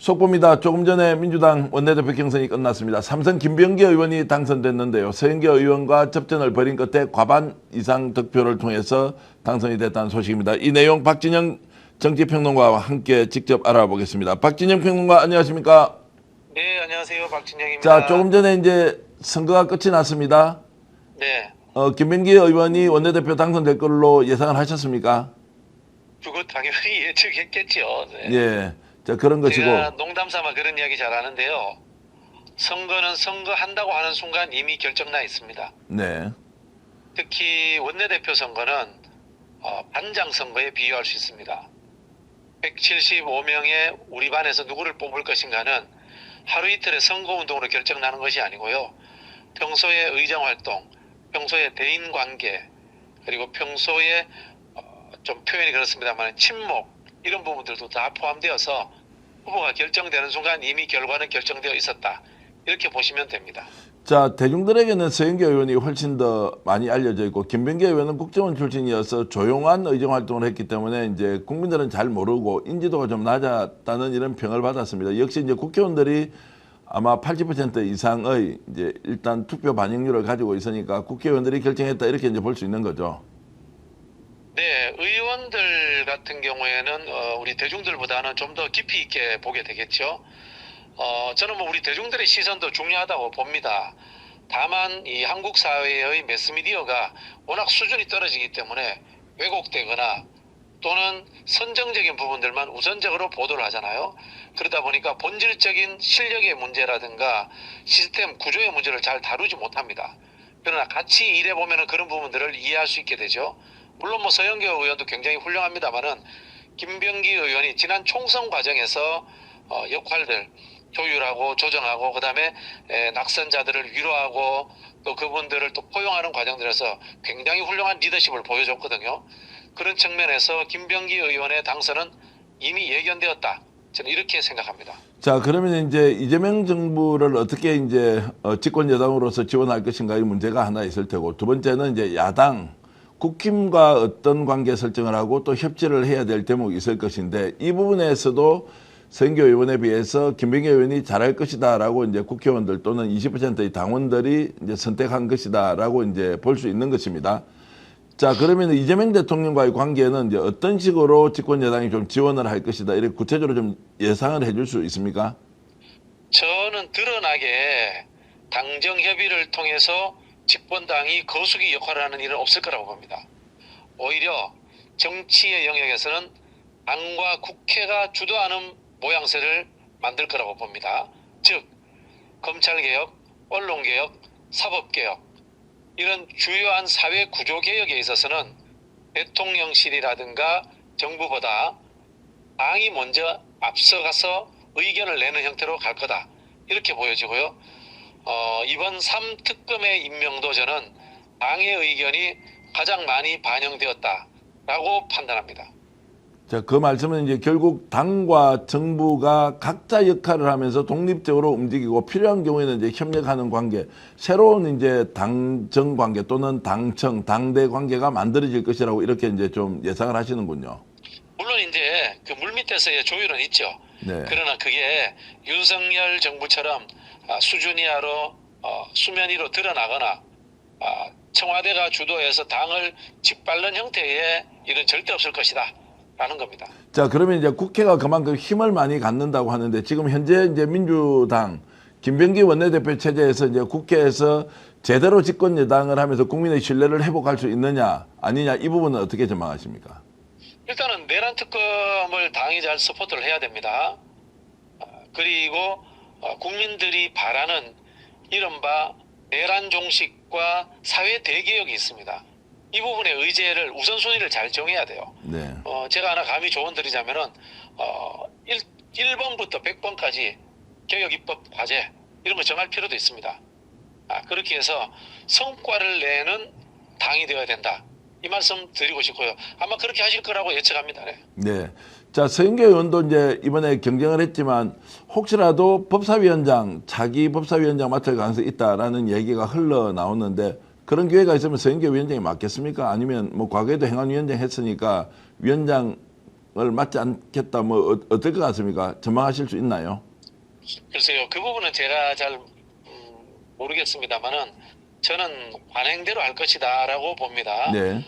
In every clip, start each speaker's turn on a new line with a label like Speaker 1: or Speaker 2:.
Speaker 1: 속보입니다. 조금 전에 민주당 원내대표 경선이 끝났습니다. 삼선 김병기 의원이 당선됐는데요. 서영교 의원과 접전을 벌인 끝에 과반 이상 득표를 통해서 당선이 됐다는 소식입니다. 이 내용 박진영 정치평론가와 함께 직접 알아보겠습니다. 박진영 평론가 안녕하십니까?
Speaker 2: 네, 안녕하세요. 박진영입니다.
Speaker 1: 자, 조금 전에 이제 선거가 끝이 났습니다.
Speaker 2: 네,
Speaker 1: 김병기 의원이 원내대표 당선될 걸로 예상을 하셨습니까?
Speaker 2: 그거 당연히 예측했겠죠. 네.
Speaker 1: 예. 자, 그런 것이고.
Speaker 2: 제가 농담삼아 그런 이야기 잘 하는데요. 선거는 선거한다고 하는 순간 이미 결정나 있습니다.
Speaker 1: 네.
Speaker 2: 특히 원내대표 선거는 반장 선거에 비유할 수 있습니다. 175명의 우리 반에서 누구를 뽑을 것인가는 하루 이틀의 선거운동으로 결정나는 것이 아니고요. 평소의 의정활동, 평소의 대인관계, 그리고 평소에 좀 표현이 그렇습니다만 친목 이런 부분들도 다 포함되어서 후보가 결정되는 순간 이미 결과는 결정되어 있었다. 이렇게 보시면 됩니다.
Speaker 1: 자, 대중들에게는 서영교 의원이 훨씬 더 많이 알려져 있고 김병기 의원은 국정원 출신이어서 조용한 의정활동을 했기 때문에 이제 국민들은 잘 모르고 인지도가 좀 낮았다는 이런 평을 받았습니다. 역시 이제 국회의원들이 아마 80% 이상의 이제 일단 투표 반영률을 가지고 있으니까 국회의원들이 결정했다 이렇게 이제 볼 수 있는 거죠.
Speaker 2: 네, 의원들 같은 경우에는 우리 대중들보다는 좀 더 깊이 있게 보게 되겠죠. 저는 뭐 우리 대중들의 시선도 중요하다고 봅니다. 다만 이 한국 사회의 매스미디어가 워낙 수준이 떨어지기 때문에 왜곡되거나 또는 선정적인 부분들만 우선적으로 보도를 하잖아요. 그러다 보니까 본질적인 실력의 문제라든가 시스템 구조의 문제를 잘 다루지 못합니다. 그러나 같이 일해보면 그런 부분들을 이해할 수 있게 되죠. 물론 뭐 서영교 의원도 굉장히 훌륭합니다만은 김병기 의원이 지난 총선 과정에서 역할들 조율하고 조정하고 그다음에 낙선자들을 위로하고 또 그분들을 또 포용하는 과정들에서 굉장히 훌륭한 리더십을 보여줬거든요. 그런 측면에서 김병기 의원의 당선은 이미 예견되었다. 저는 이렇게 생각합니다.
Speaker 1: 자, 그러면 이제 이재명 정부를 어떻게 이제 집권 여당으로서 지원할 것인가 이 문제가 하나 있을 테고, 두 번째는 이제 야당 국힘과 어떤 관계 설정을 하고 또 협치를 해야 될 대목이 있을 것인데, 이 부분에서도 서영교 의원에 비해서 김병기 의원이 잘할 것이다라고 이제 국회의원들 또는 20%의 당원들이 이제 선택한 것이다라고 이제 볼 수 있는 것입니다. 자, 그러면 이재명 대통령과의 관계는 이제 어떤 식으로 집권 여당이 좀 지원을 할 것이다 이렇게 구체적으로 좀 예상을 해줄 수 있습니까?
Speaker 2: 저는 드러나게 당정 협의를 통해서 집권당이 거수기 역할을 하는 일은 없을 거라고 봅니다. 오히려 정치의 영역에서는 당과 국회가 주도하는 모양새를 만들 거라고 봅니다. 즉 검찰개혁, 언론개혁, 사법개혁 이런 주요한 사회 구조개혁에 있어서는 대통령실이라든가 정부보다 당이 먼저 앞서가서 의견을 내는 형태로 갈 거다. 이렇게 보여지고요. 이번 3특검의 임명도 저는 당의 의견이 가장 많이 반영되었다라고 판단합니다.
Speaker 1: 자, 그 말씀은 이제 결국 당과 정부가 각자 역할을 하면서 독립적으로 움직이고 필요한 경우에는 이제 협력하는 관계, 새로운 이제 당정 관계 또는 당청, 당대 관계가 만들어질 것이라고 이렇게 이제 좀 예상을 하시는군요.
Speaker 2: 물론 이제 그 물밑에서의 조율은 있죠.
Speaker 1: 네.
Speaker 2: 그러나 그게 윤석열 정부처럼 수준 이하로 수면 위로 드러나거나 청와대가 주도해서 당을 짓밟는 형태의 일은 절대 없을 것이다. 라는 겁니다.
Speaker 1: 자, 그러면 이제 국회가 그만큼 힘을 많이 갖는다고 하는데 지금 현재 이제 민주당 김병기 원내대표 체제에서 이제 국회에서 제대로 집권 여당을 하면서 국민의 신뢰를 회복할 수 있느냐 아니냐 이 부분은 어떻게 전망하십니까?
Speaker 2: 일단은 내란 특검을 당이 잘 서포트를 해야 됩니다. 그리고 국민들이 바라는 이른바 내란 종식과 사회 대개혁이 있습니다. 이 부분의 의제를 우선순위를 잘 정해야 돼요.
Speaker 1: 네.
Speaker 2: 제가 하나 감히 조언 드리자면은 1번부터 100번까지 개혁 입법 과제 이런 거 정할 필요도 있습니다. 그렇게 해서 성과를 내는 당이 되어야 된다. 이 말씀 드리고 싶고요. 아마 그렇게 하실 거라고 예측합니다. 네.
Speaker 1: 네. 자, 서영교 의원도 이제 이번에 경쟁을 했지만 혹시라도 법사위원장, 차기 법사위원장 맡을 가능성이 있다라는 얘기가 흘러나오는데 그런 기회가 있으면 서영교 위원장이 맡겠습니까? 아니면 뭐 과거에도 행안위원장 했으니까 위원장 맡지 않겠다. 뭐 어떨 것 같습니까? 전망하실 수 있나요?
Speaker 2: 글쎄요, 그 부분은 제가 잘 모르겠습니다만은 저는 관행대로 할 것이다라고 봅니다.
Speaker 1: 네.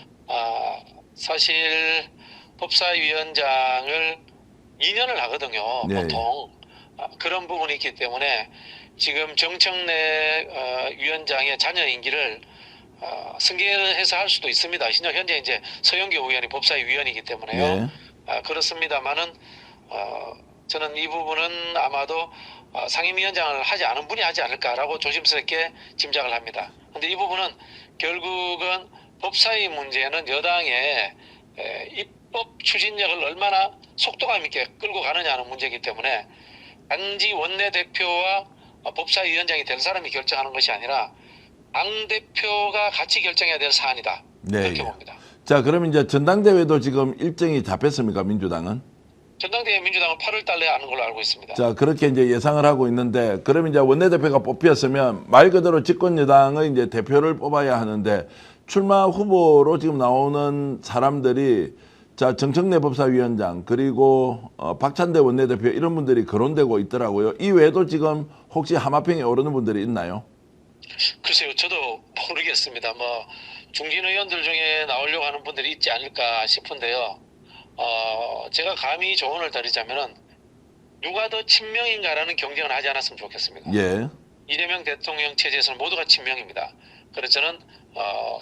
Speaker 2: 사실 법사위원장을 2년을 하거든요.
Speaker 1: 네.
Speaker 2: 보통 그런 부분이 있기 때문에 지금 정청래 위원장의 자녀 임기를 승계해서 할 수도 있습니다. 현재 이제 서영교 의원이 법사위 위원이기 때문에요.
Speaker 1: 네.
Speaker 2: 그렇습니다만은 저는 이 부분은 아마도 상임위원장을 하지 않은 분이 하지 않을까라고 조심스럽게 짐작을 합니다. 그런데 이 부분은 결국은 법사위 문제는 여당의 입법 추진력을 얼마나 속도감 있게 끌고 가느냐는 문제이기 때문에 단지 원내대표와 법사위원장이 될 사람이 결정하는 것이 아니라 당대표가 같이 결정해야 될 사안이다.
Speaker 1: 네,
Speaker 2: 그렇게
Speaker 1: 예.
Speaker 2: 봅니다.
Speaker 1: 자, 그럼 이제 전당대회도 지금 일정이 잡혔습니까, 민주당은?
Speaker 2: 전당대회 민주당은 8월 달에 하는 걸로 알고 있습니다.
Speaker 1: 자, 그렇게 이제 예상을 하고 있는데, 그럼 이제 원내대표가 뽑혔으면 말 그대로 집권여당의 이제 대표를 뽑아야 하는데, 출마 후보로 지금 나오는 사람들이 자, 정청래 법사위원장, 그리고 박찬대 원내대표 이런 분들이 거론되고 있더라고요. 이 외에도 지금 혹시 하마평에 오르는 분들이 있나요?
Speaker 2: 글쎄요, 저도 모르겠습니다. 뭐 중진 의원들 중에 나오려고 하는 분들이 있지 않을까 싶은데요. 제가 감히 조언을 드리자면은 누가 더 친명인가라는 경쟁을 하지 않았으면 좋겠습니다.
Speaker 1: 예.
Speaker 2: 이재명 대통령 체제에서는 모두가 친명입니다. 그래서 저는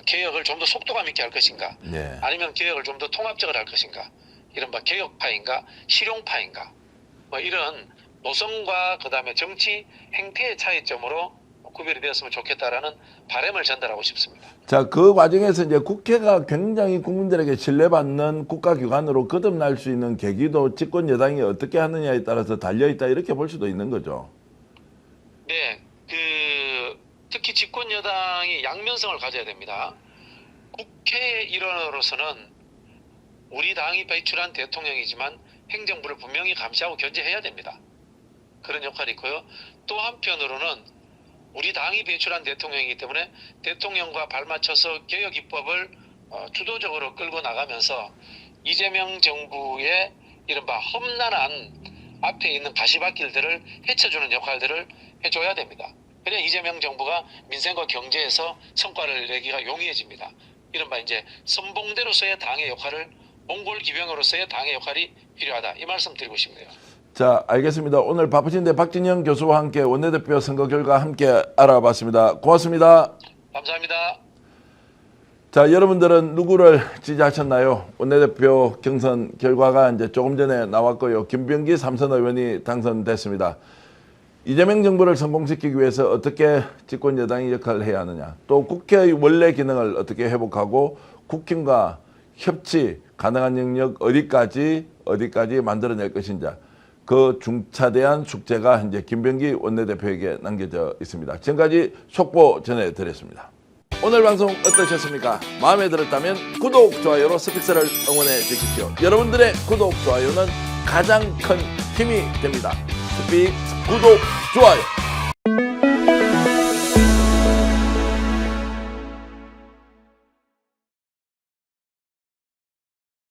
Speaker 2: 개혁을 좀 더 속도감 있게 할 것인가,
Speaker 1: 네.
Speaker 2: 아니면 개혁을 좀 더 통합적으로 할 것인가, 이른바 개혁파인가, 실용파인가, 뭐 이런 노선과 그다음에 정치 행태의 차이점으로 구별이 되었으면 좋겠다라는 바람을 전달하고 싶습니다.
Speaker 1: 자, 그 과정에서 이제 국회가 굉장히 국민들에게 신뢰받는 국가기관으로 거듭날 수 있는 계기도 집권 여당이 어떻게 하느냐에 따라서 달려있다 이렇게 볼 수도 있는 거죠.
Speaker 2: 네, 특히 집권 여당이 양면성을 가져야 됩니다. 국회의 일원으로서는 우리 당이 배출한 대통령이지만 행정부를 분명히 감시하고 견제해야 됩니다. 그런 역할이 있고요. 또 한편으로는 우리 당이 배출한 대통령이기 때문에 대통령과 발맞춰서 개혁 입법을 주도적으로 끌고 나가면서 이재명 정부의 이른바 험난한 앞에 있는 가시밭길들을 헤쳐주는 역할들을 해줘야 됩니다. 그래야 이재명 정부가 민생과 경제에서 성과를 내기가 용이해집니다. 이른바 이제 선봉대로서의 당의 역할을, 몽골 기병으로서의 당의 역할이 필요하다. 이 말씀 드리고 싶네요.
Speaker 1: 자, 알겠습니다. 오늘 바쁘신데 박진영 교수와 함께 원내대표 선거 결과 함께 알아봤습니다. 고맙습니다.
Speaker 2: 감사합니다.
Speaker 1: 자, 여러분들은 누구를 지지하셨나요? 원내대표 경선 결과가 이제 조금 전에 나왔고요. 김병기 삼선 의원이 당선됐습니다. 이재명 정부를 성공시키기 위해서 어떻게 집권 여당이 역할을 해야 하느냐, 또 국회의 원래 기능을 어떻게 회복하고 국힘과 협치 가능한 영역 어디까지 만들어낼 것인지, 그 중차대한 숙제가 이제 김병기 원내대표에게 남겨져 있습니다. 지금까지 속보 전해드렸습니다. 오늘 방송 어떠셨습니까? 마음에 들었다면 구독, 좋아요로 스픽스를 응원해 주십시오. 여러분들의 구독, 좋아요는 가장 큰 힘이 됩니다. 스픽스 구독, 좋아요.